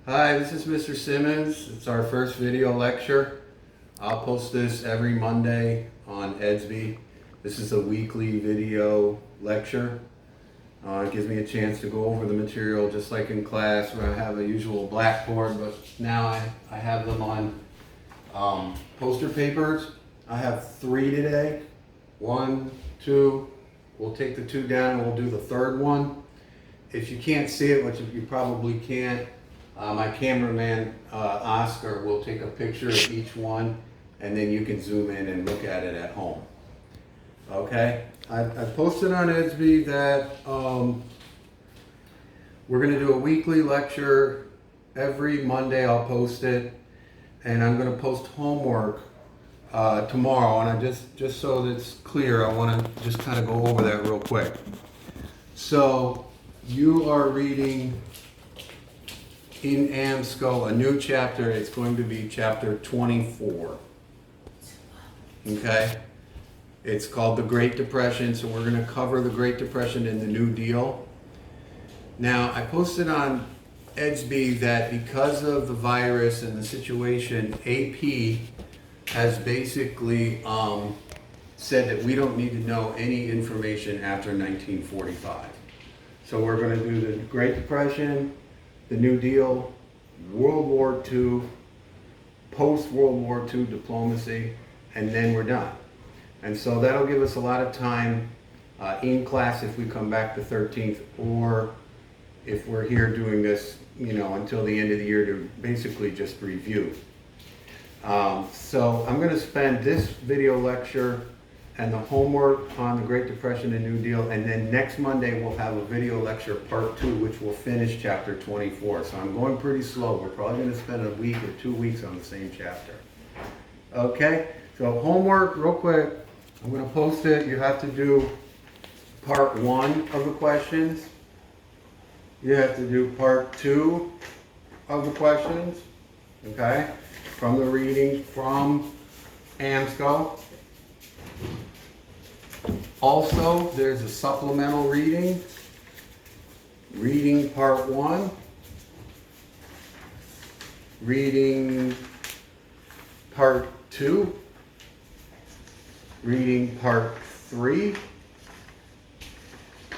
Hi, this is Mr. Simmons. It's our first video lecture. I'll post this every Monday on Edsby. This is a weekly video lecture. It gives me a chance to go over the material just like in class where I have a usual blackboard, but now I have them on poster papers. I have 3 today. 1, 2. We'll take the 2 down and we'll do the third one. If you can't see it, which you probably can't, my cameraman, Oscar, will take a picture of each one and then you can zoom in and look at it at home. Okay? I posted on Edsby that we're going to do a weekly lecture. Every Monday I'll post it, and I'm going to post homework tomorrow. And I just so that it's clear, I want to just kind of go over that real quick. So you are reading in AMSCO a new chapter. It's going to be chapter 24. Okay? It's called the Great Depression, so we're going to cover the Great Depression and the New Deal. Now, I posted on Edsby that because of the virus and the situation, AP has basically said that we don't need to know any information after 1945. So we're going to do the Great Depression, the New Deal, World War II, post-World War II diplomacy, and then we're done. And so that'll give us a lot of time in class if we come back the 13th, or if we're here doing this, until the end of the year to basically just review. So I'm going to spend this video lecture and the homework on the Great Depression and New Deal, and then next Monday we'll have a video lecture part 2, which will finish chapter 24. So I'm going pretty slow. We're probably going to spend a week or 2 weeks on the same chapter. Okay, so homework real quick. I'm going to post it. You have to do part 1 of the questions. You have to do part 2 of the questions, okay, from the reading from AMSCO. Also, there's a supplemental reading, reading part 1, reading part 2, reading part 3,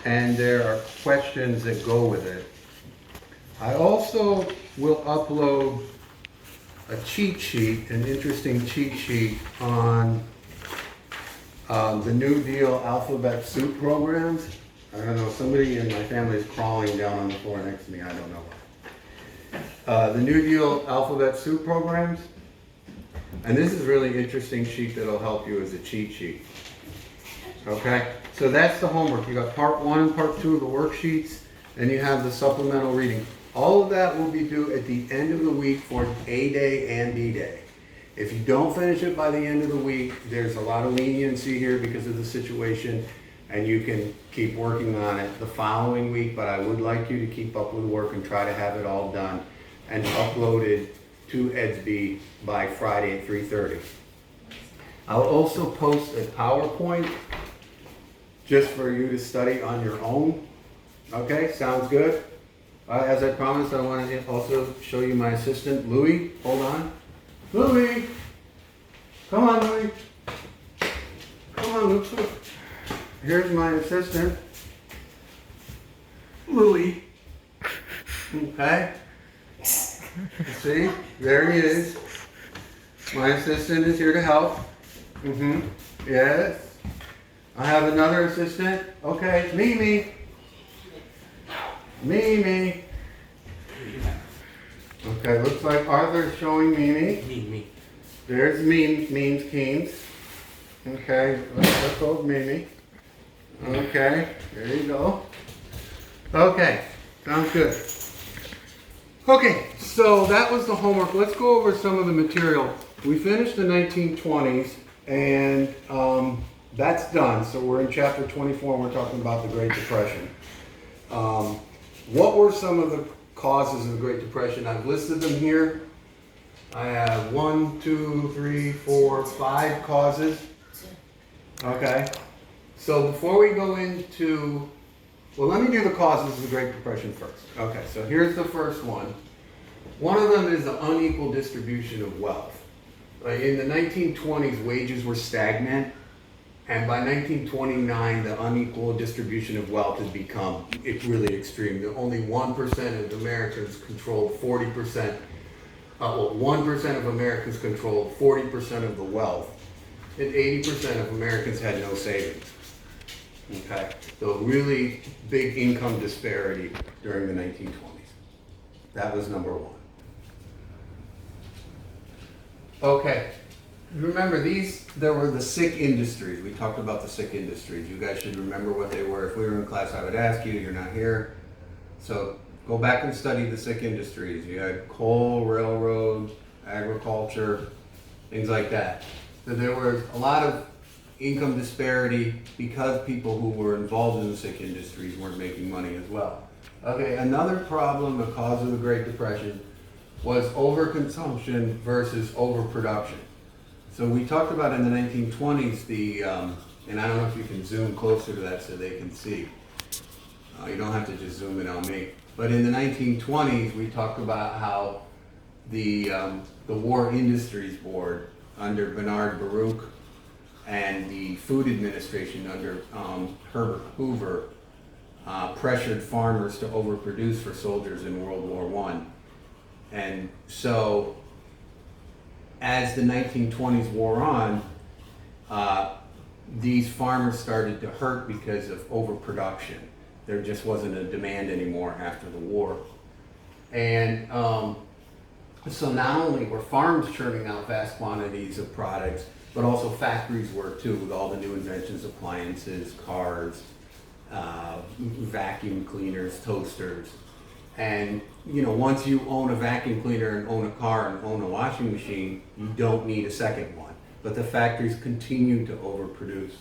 and there are questions that go with it. I also will upload a cheat sheet, an interesting cheat sheet on the New Deal alphabet soup programs. I don't know, somebody in my family is crawling down on the floor next to me, I don't know why. The New Deal alphabet soup programs. And this is a really interesting sheet that'll help you as a cheat sheet. Okay, so that's the homework. You got part 1 and part 2 of the worksheets, and you have the supplemental reading. All of that will be due at the end of the week for A Day and B Day. If you don't finish it by the end of the week, there's a lot of leniency here because of the situation, and you can keep working on it the following week, but I would like you to keep up with work and try to have it all done and uploaded to Edsby by Friday at 3:30. I'll also post a PowerPoint just for you to study on your own. Okay, sounds good? As I promised, I want to also show you my assistant, Louie. Hold on. Louie! Come on, Louie. Come on, look. Here's my assistant, Louie. Okay? See? There he is. My assistant is here to help. Yes. I have another assistant. Okay, Mimi. Mimi. Okay, looks like Arthur's showing Mimi. Me. There's memes, Keens. Okay, let's go with Mimi. Okay, there you go. Okay, sounds good. Okay, so that was the homework. Let's go over some of the material. We finished the 1920s, and that's done. So we're in chapter 24, and we're talking about the Great Depression. What were some of the causes of the Great Depression? I've listed them here. I have 1, 2, 3, 4, 5 causes. Okay. So before we go into Well, let me do the causes of the Great Depression first. Okay, so here's the first one. One of them is the unequal distribution of wealth. In the 1920s, wages were stagnant, and by 1929, the unequal distribution of wealth had become really extreme. Only 1% of Americans controlled 40%, 1% of Americans controlled 40% of the wealth, and 80% of Americans had no savings. Okay, so really big income disparity during the 1920s. That was number one. Okay, remember there were the sick industries. We talked about the sick industries. You guys should remember what they were. If we were in class, I would ask you, you're not here. So go back and study the sick industries. You had coal, railroad, agriculture, things like that. So there was a lot of income disparity because people who were involved in the sick industries weren't making money as well. Okay, another problem, a cause of the Great Depression, was overconsumption versus overproduction. So we talked about in the 1920s and I don't know if you can zoom closer to that so they can see. You don't have to just zoom in on me. But in the 1920s, we talked about how the War Industries Board under Bernard Baruch and the Food Administration under Herbert Hoover pressured farmers to overproduce for soldiers in World War I. And so as the 1920s wore on, these farmers started to hurt because of overproduction. There just wasn't a demand anymore after the war. And so not only were farms churning out vast quantities of products, but also factories were too, with all the new inventions, appliances, cars, vacuum cleaners, toasters. And once you own a vacuum cleaner and own a car and own a washing machine, you don't need a second one. But the factories continue to overproduce.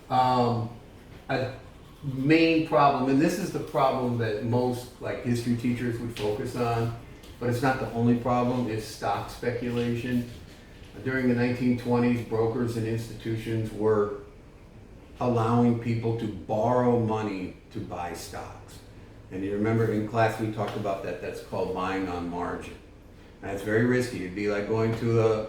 A main problem, and this is the problem that most history teachers would focus on, but it's not the only problem, is stock speculation. During the 1920s, brokers and institutions were allowing people to borrow money to buy stocks. And you remember in class we talked about that. That's called buying on margin. That's very risky. It'd be like going to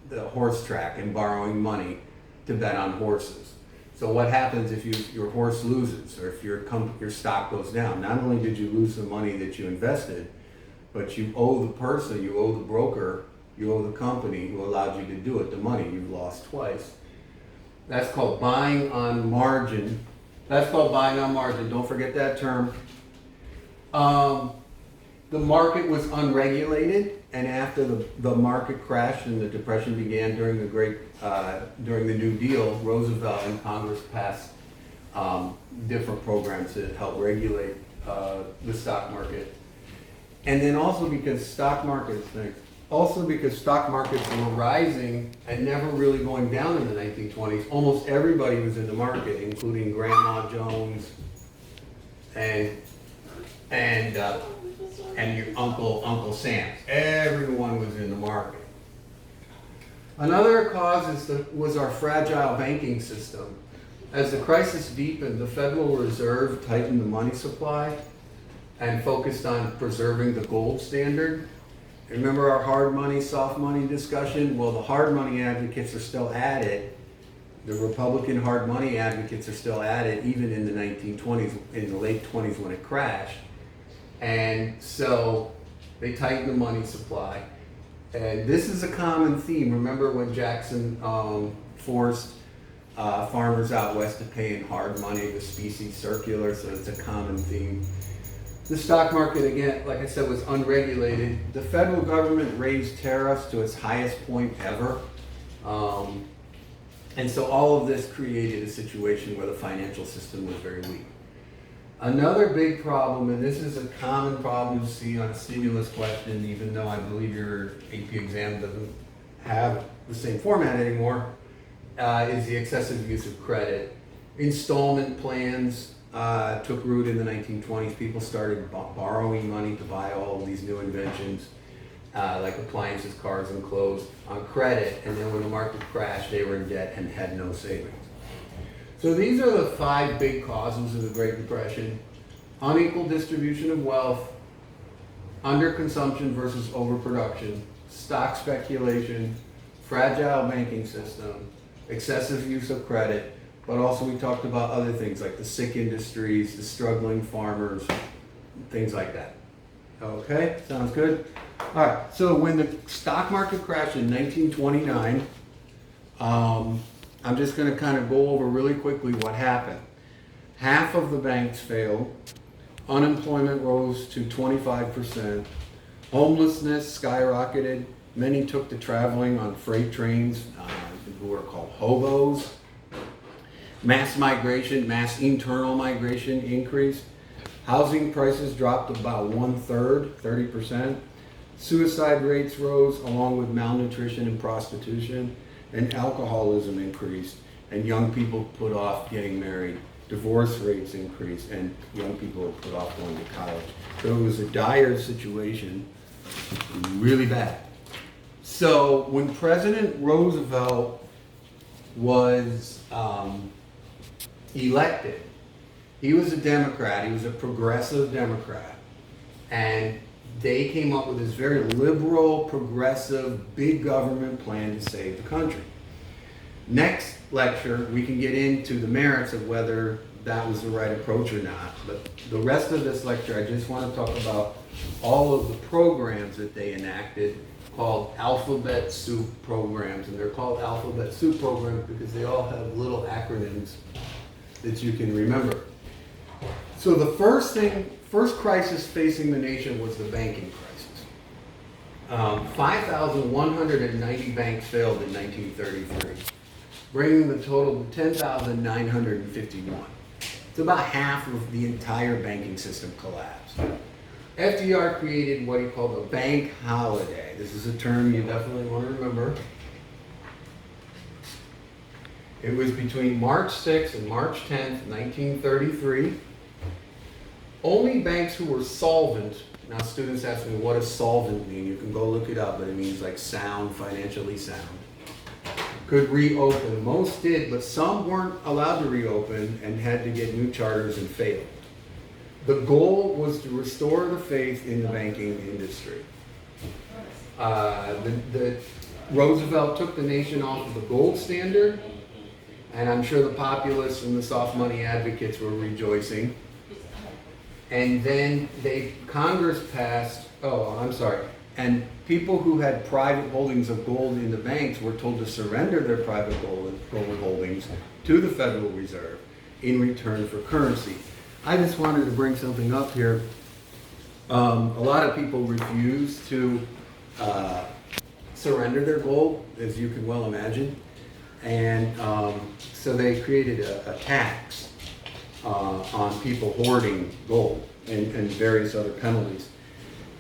the horse track and borrowing money to bet on horses. So what happens if your horse loses or if your stock goes down? Not only did you lose the money that you invested, but you owe the person, you owe the broker, you owe the company who allowed you to do it the money. You've lost twice. That's called buying on margin. Don't forget that term. The market was unregulated, and after the market crashed and the Depression began during the New Deal, Roosevelt and Congress passed different programs to help regulate the stock market. And then also because stock markets were rising and never really going down in the 1920s, almost everybody was in the market, including Grandma Jones and your Uncle Sam. Everyone was in the market. Another cause was our fragile banking system. As the crisis deepened, the Federal Reserve tightened the money supply and focused on preserving the gold standard. Remember our hard money, soft money discussion? Well, the hard money advocates are still at it. The Republican hard money advocates are still at it, even in the 1920s, in the late 20s when it crashed. And so they tightened the money supply. And this is a common theme. Remember when Jackson forced farmers out west to pay in hard money, the specie circular, so it's a common theme. The stock market, again, like I said, was unregulated. The federal government raised tariffs to its highest point ever. And so all of this created a situation where the financial system was very weak. Another big problem, and this is a common problem you see on a stimulus question, even though I believe your AP exam doesn't have the same format anymore, is the excessive use of credit. Installment plans took root in the 1920s. People started borrowing money to buy all of these new inventions, like appliances, cars, and clothes on credit. And then when the market crashed, they were in debt and had no savings. So these are the 5 big causes of the Great Depression: unequal distribution of wealth, underconsumption versus overproduction, stock speculation, fragile banking system, excessive use of credit, but also we talked about other things like the sick industries, the struggling farmers, things like that. Okay, sounds good? All right, so when the stock market crashed in 1929, I'm just gonna kind of go over really quickly what happened. Half of the banks failed, unemployment rose to 25%, homelessness skyrocketed, many took to traveling on freight trains, who are called hobos. Mass migration, mass internal migration increased. Housing prices dropped about 1/3, 30%. Suicide rates rose along with malnutrition and prostitution, and alcoholism increased, and young people put off getting married. Divorce rates increased, and young people were put off going to college. So it was a dire situation, really bad. So when President Roosevelt was elected, he was a Democrat, he was a progressive Democrat, and they came up with this very liberal, progressive, big government plan to save the country. Next lecture, we can get into the merits of whether that was the right approach or not, but the rest of this lecture, I just want to talk about all of the programs that they enacted called alphabet soup programs, and they're called alphabet soup programs because they all have little acronyms that you can remember. So the first crisis facing the nation was the banking crisis. 5,190 banks failed in 1933, bringing the total to 10,951. It's about half of the entire banking system collapsed. FDR created what he called a bank holiday. This is a term you definitely want to remember. It was between March 6th and March 10th, 1933. Only banks who were solvent, now students ask me what does solvent mean? You can go look it up, but it means like sound, financially sound, could reopen. Most did, but some weren't allowed to reopen and had to get new charters and failed. The goal was to restore the faith in the banking industry. Roosevelt took the nation off of the gold standard, and I'm sure the populists and the soft money advocates were rejoicing. And then Congress passed, and people who had private holdings of gold in the banks were told to surrender their private gold holdings to the Federal Reserve in return for currency. I just wanted to bring something up here. A lot of people refuse to surrender their gold, as you can well imagine. And so they created a tax on people hoarding gold and various other penalties.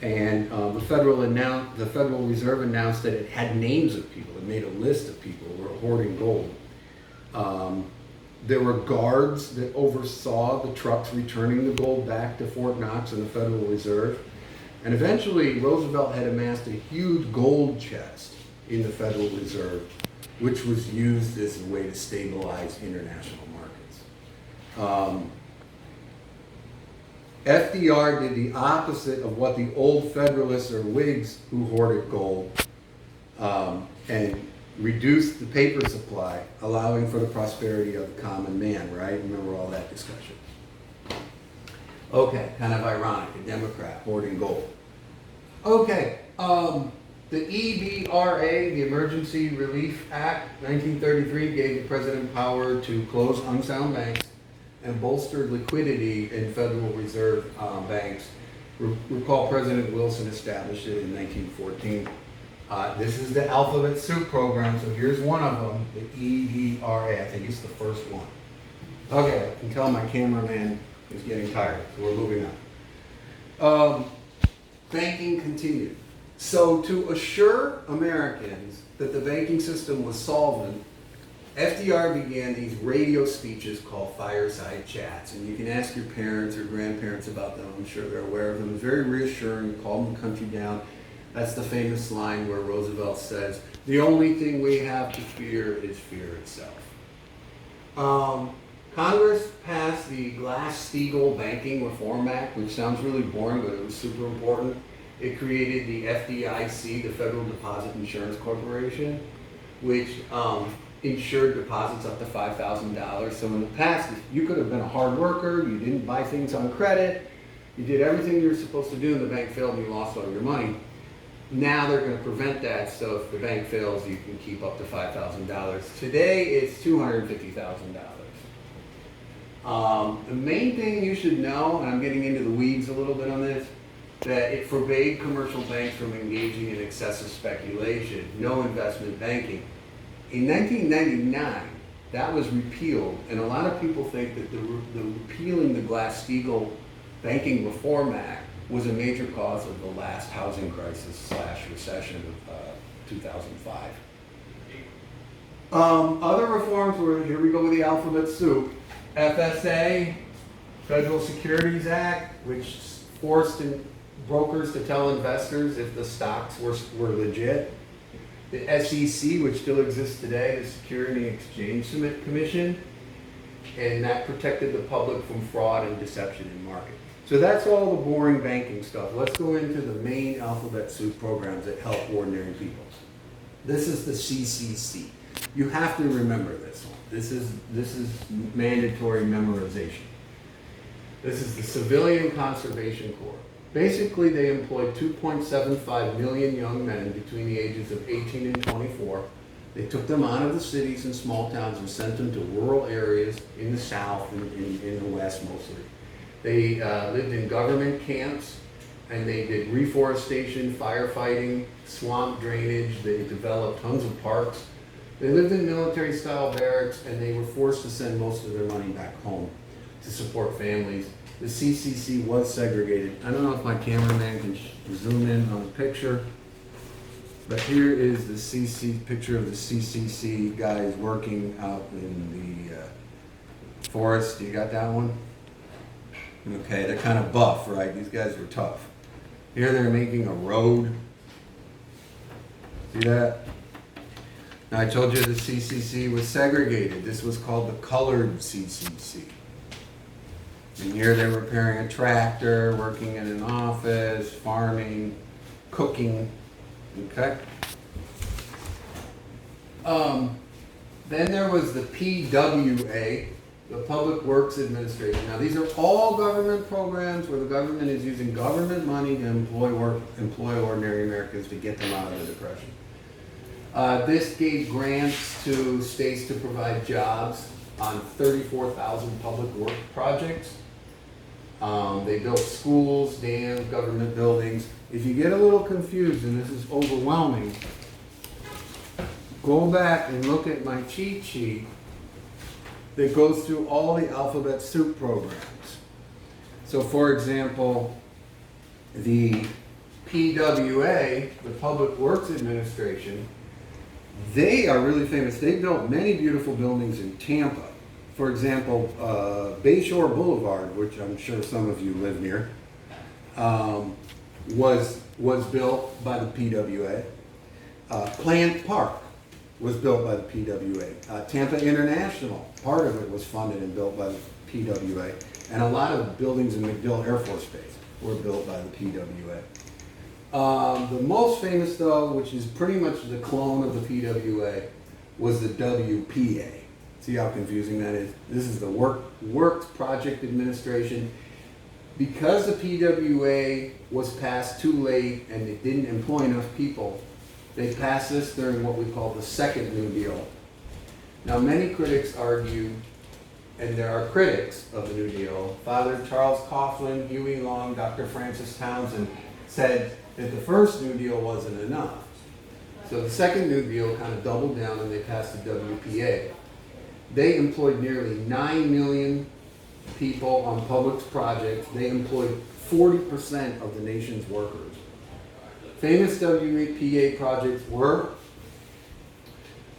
And the Federal Reserve announced that it had names of people. It made a list of people who were hoarding gold. There were guards that oversaw the trucks returning the gold back to Fort Knox and the Federal Reserve. And eventually, Roosevelt had amassed a huge gold chest in the Federal Reserve, which was used as a way to stabilize international markets. FDR did the opposite of what the old Federalists or Whigs who hoarded gold and reduced the paper supply, allowing for the prosperity of the common man, right? Remember all that discussion. Okay, kind of ironic, a Democrat hoarding gold. Okay, the EBRA, the Emergency Relief Act, 1933, gave the president power to close unsound banks and bolstered liquidity in Federal Reserve banks. Recall President Wilson established it in 1914. This is the alphabet soup program, so here's one of them, the EBRA. I think it's the first one. Okay, I can tell my cameraman is getting tired, so we're moving on. Banking continued. So to assure Americans that the banking system was solvent, FDR began these radio speeches called fireside chats, and you can ask your parents or grandparents about them. I'm sure they're aware of them. It's very reassuring, calm the country down. That's the famous line where Roosevelt says, "The only thing we have to fear is fear itself." Congress passed the Glass-Steagall Banking Reform Act, which sounds really boring, but it was super important. It created the FDIC, the Federal Deposit Insurance Corporation, which insured deposits up to $5,000. So in the past, you could have been a hard worker, you didn't buy things on credit, you did everything you were supposed to do and the bank failed and you lost all your money. Now they're going to prevent that, so if the bank fails, you can keep up to $5,000. Today, it's $250,000. The main thing you should know, and I'm getting into the weeds a little bit on this, that it forbade commercial banks from engaging in excessive speculation, no investment banking. In 1999, that was repealed, and a lot of people think that the repealing the Glass-Steagall Banking Reform Act was a major cause of the last housing crisis / recession of 2005. Other reforms were, here we go with the alphabet soup, FSA, Federal Securities Act, which forced brokers to tell investors if the stocks were legit. The SEC, which still exists today, the Securities and Exchange Commission, and that protected the public from fraud and deception in market. So that's all the boring banking stuff. Let's go into the main alphabet soup programs that help ordinary people. This is the CCC. You have to remember this one. This is mandatory memorization. This is the Civilian Conservation Corps. Basically, they employed 2.75 million young men between the ages of 18 and 24. They took them out of the cities and small towns and sent them to rural areas in the South and in the West mostly. They lived in government camps, and they did reforestation, firefighting, swamp drainage. They developed tons of parks. They lived in military-style barracks, and they were forced to send most of their money back home to support families. The CCC was segregated. I don't know if my cameraman can zoom in on the picture, but here is the picture of the CCC guys working out in the forest. You got that one? Okay, they're kind of buff, right? These guys were tough. Here they're making a road. See that? Now I told you the CCC was segregated. This was called the colored CCC. And here they're repairing a tractor, working in an office, farming, cooking. Okay? Then there was the PWA, the Public Works Administration. Now these are all government programs where the government is using government money to employ ordinary Americans to get them out of the Depression. This gave grants to states to provide jobs on 34,000 public work projects. They built schools, dams, government buildings. If you get a little confused and this is overwhelming, go back and look at my cheat sheet that goes through all the alphabet soup programs. So for example, the PWA, the Public Works Administration, they are really famous. They built many beautiful buildings in Tampa. For example, Bayshore Boulevard, which I'm sure some of you live near, was built by the PWA. Plant Park was built by the PWA. Tampa International, part of it was funded and built by the PWA. And a lot of buildings in MacDill Air Force Base were built by the PWA. The most famous though, which is pretty much the clone of the PWA, was the WPA. See how confusing that is? This is the Works Project Administration. Because the PWA was passed too late and it didn't employ enough people, they passed this during what we call the Second New Deal. Now many critics argue, and there are critics of the New Deal, Father Charles Coughlin, Huey Long, Dr. Francis Townsend, said that the first New Deal wasn't enough. So the Second New Deal kind of doubled down and they passed the WPA. They employed nearly 9 million people on public projects. They employed 40% of the nation's workers. Famous WPA projects were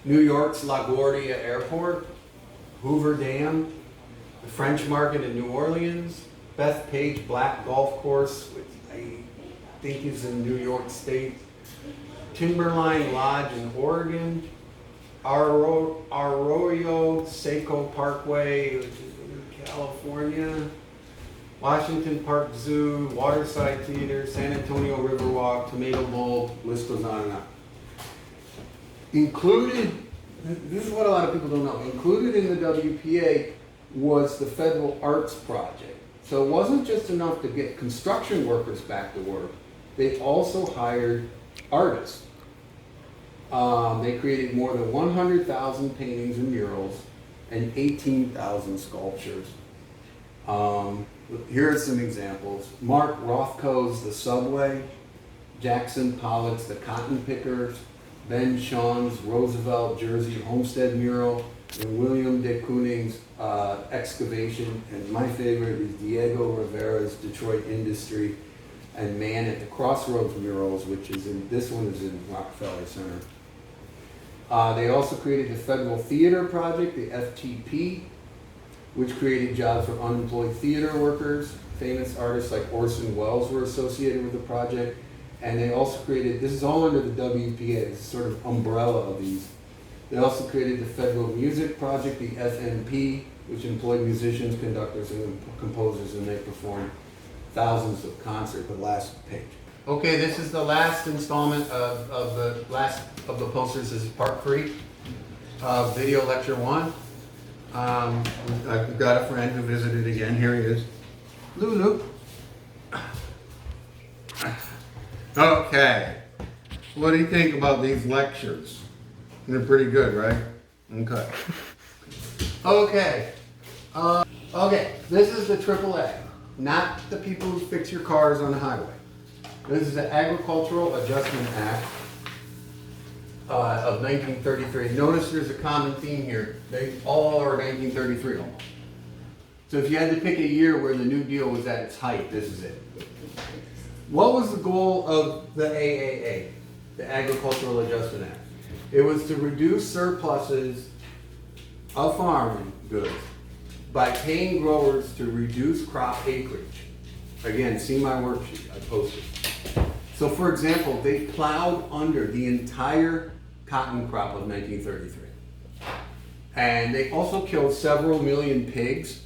New York's LaGuardia Airport, Hoover Dam, the French Market in New Orleans, Bethpage Black Golf Course, which I think is in New York State, Timberline Lodge in Oregon, Arroyo Seco Parkway, which is in California, Washington Park Zoo, Waterside Theater, San Antonio Riverwalk, Tomato Bowl, list goes on and on. Included, this is what a lot of people don't know, included in the WPA was the Federal Arts Project. So it wasn't just enough to get construction workers back to work, they also hired artists. They created more than 100,000 paintings and murals and 18,000 sculptures. Here are some examples. Mark Rothko's The Subway, Jackson Pollock's The Cotton Pickers, Ben Shaw's Roosevelt Jersey Homestead mural, and William de Kooning's excavation. And my favorite is Diego Rivera's Detroit Industry and Man at the Crossroads murals, which is in, this one is in Rockefeller Center. They also created the Federal Theater Project, the FTP, which created jobs for unemployed theater workers. Famous artists like Orson Welles were associated with the project. And they also created, this is all under the WPA, this sort of umbrella of these. They also created the Federal Music Project, the FMP, which employed musicians, conductors, and composers, and they performed thousands of concerts. The last page. Okay, this is the last installment of the posters. This is part 3 of video lecture 1. I've got a friend who visited again. Here he is. Lulu. Okay. What do you think about these lectures? They're pretty good, right? Okay. Okay. Okay, this is the AAA, not the people who fix your cars on the highway. This is the Agricultural Adjustment Act of 1933. Notice there's a common theme here. They all are 1933 almost. So if you had to pick a year where the New Deal was at its height, this is it. What was the goal of the AAA, the Agricultural Adjustment Act? It was to reduce surpluses of farming goods by paying growers to reduce crop acreage. Again, see my worksheet, I posted. So for example, they plowed under the entire cotton crop of 1933. And they also killed several million pigs,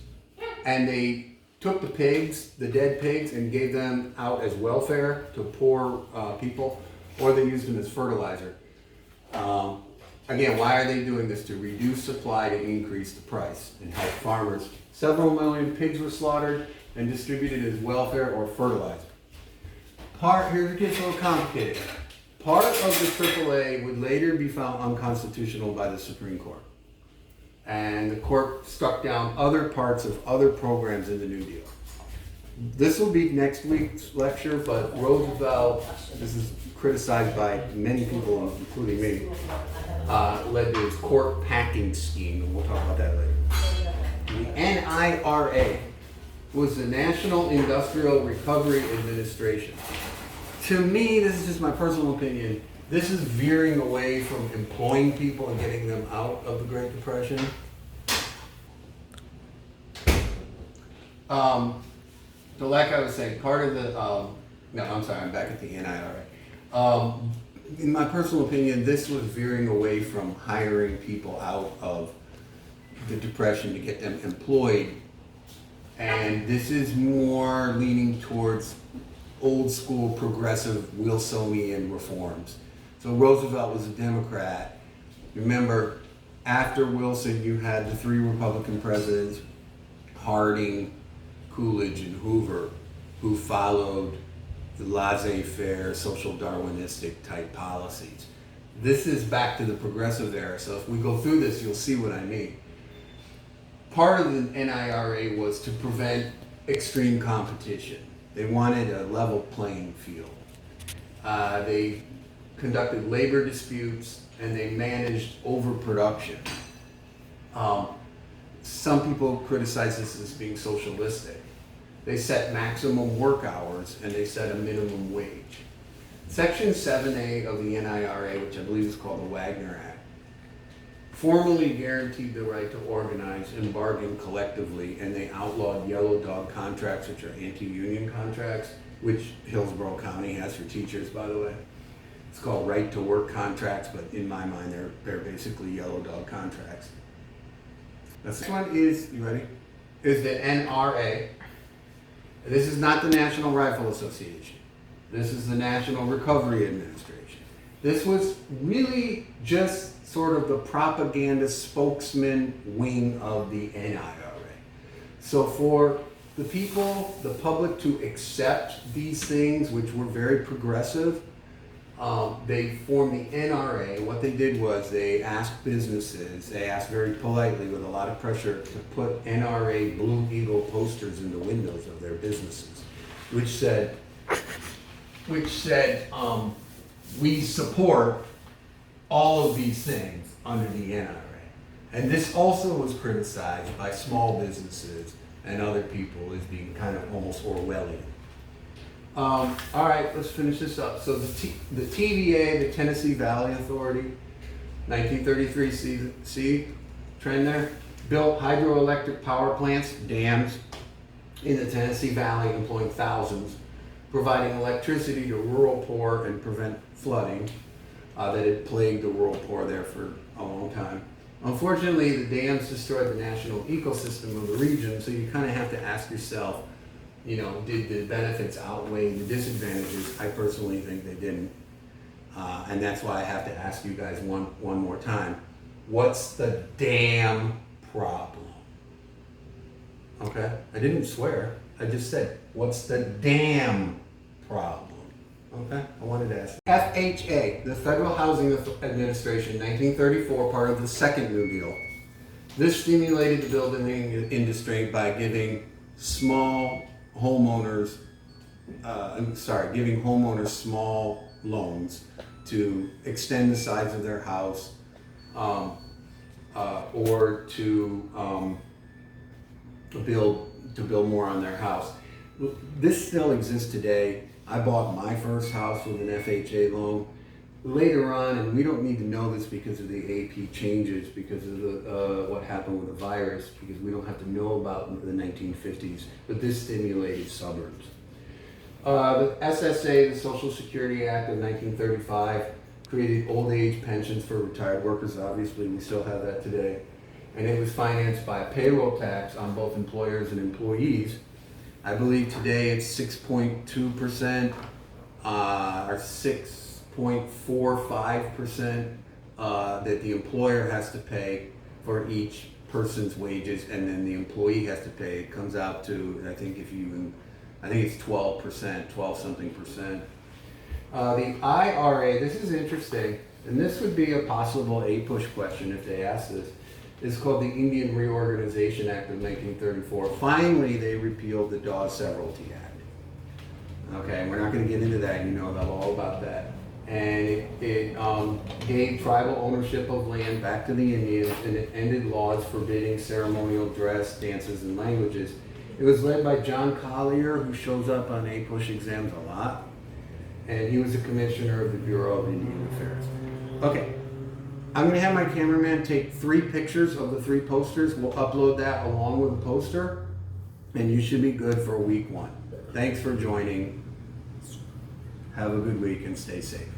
and they took the pigs, the dead pigs, and gave them out as welfare to poor people, or they used them as fertilizer. Again, why are they doing this? To reduce supply, to increase the price, and help farmers. Several million pigs were slaughtered and distributed as welfare or fertilizer. Here it gets a little complicated. Part of the AAA would later be found unconstitutional by the Supreme Court. And the court struck down other parts of other programs in the New Deal. This will be next week's lecture, but Roosevelt, this is criticized by many people, including me, led to his court packing scheme, and we'll talk about that later. The NIRA was the National Industrial Recovery Administration. To me, this is just my personal opinion, this is veering away from employing people and getting them out of the Great Depression. So like I was saying, part of the, no, I'm sorry, I'm back at the NIRA. In my personal opinion, this was veering away from hiring people out of the Depression to get them employed. And this is more leaning towards old school progressive Wilsonian reforms. So Roosevelt was a Democrat. Remember, after Wilson, you had the 3 Republican presidents, Harding, Coolidge, and Hoover, who followed the laissez-faire, social Darwinistic type policies. This is back to the progressive era, so if we go through this, you'll see what I mean. Part of the NIRA was to prevent extreme competition. They wanted a level playing field. They conducted labor disputes, and they managed overproduction. Some people criticize this as being socialistic. They set maximum work hours, and they set a minimum wage. Section 7A of the NIRA, which I believe is called the Wagner Act, formally guaranteed the right to organize and bargain collectively, and they outlawed yellow dog contracts, which are anti-union contracts, which Hillsborough County has for teachers, by the way. It's called right to work contracts, but in my mind, they're basically yellow dog contracts. This one is, you ready? Is the NRA. This is not the National Rifle Association. This is the National Recovery Administration. This was really just sort of the propaganda spokesman wing of the NIRA. So for the people, the public to accept these things, which were very progressive, they formed the NRA. What they did was they asked businesses, they asked very politely with a lot of pressure to put NRA Blue Eagle posters in the windows of their businesses, which said, we support all of these things under the NRA. And this also was criticized by small businesses and other people as being kind of almost Orwellian. All right, let's finish this up. So the TVA, the Tennessee Valley Authority, 1933, see trend there? Built hydroelectric power plants, dams, in the Tennessee Valley, employing thousands, providing electricity to rural poor and prevent flooding that had plagued the rural poor there for a long time. Unfortunately, the dams destroyed the national ecosystem of the region, so you kind of have to ask yourself, you know, did the benefits outweigh the disadvantages? I personally think they didn't. And that's why I have to ask you guys one more time. What's the damn problem? Okay? I didn't swear. I just said, what's the damn problem? Okay? I wanted to ask. FHA, the Federal Housing Administration, 1934, part of the Second New Deal. This stimulated the building industry by giving homeowners small loans to extend the size of their house or to build more on their house. This still exists today. I bought my first house with an FHA loan. Later on, and we don't need to know this because of the AP changes, because of what happened with the virus, because we don't have to know about the 1950s, but this stimulated suburbs. The SSA, the Social Security Act of 1935, created old age pensions for retired workers. Obviously, we still have that today. And it was financed by a payroll tax on both employers and employees. I believe today it's 6.2% or 6.45% that the employer has to pay for each person's wages, and then the employee has to pay. It comes out to, I think it's 12%, 12 something percent. The IRA, this is interesting, and this would be a possible APUSH question if they ask this. It's called the Indian Reorganization Act of 1934. Finally, they repealed the Dawes Severalty Act. Okay, we're not going to get into that. You know all about that. And it gave tribal ownership of land back to the Indians, and it ended laws forbidding ceremonial dress, dances, and languages. It was led by John Collier, who shows up on APUSH exams a lot, and he was the commissioner of the Bureau of Indian Affairs. Okay. I'm going to have my cameraman take 3 pictures of the 3 posters. We'll upload that along with the poster, and you should be good for week 1. Thanks for joining. Have a good week and stay safe.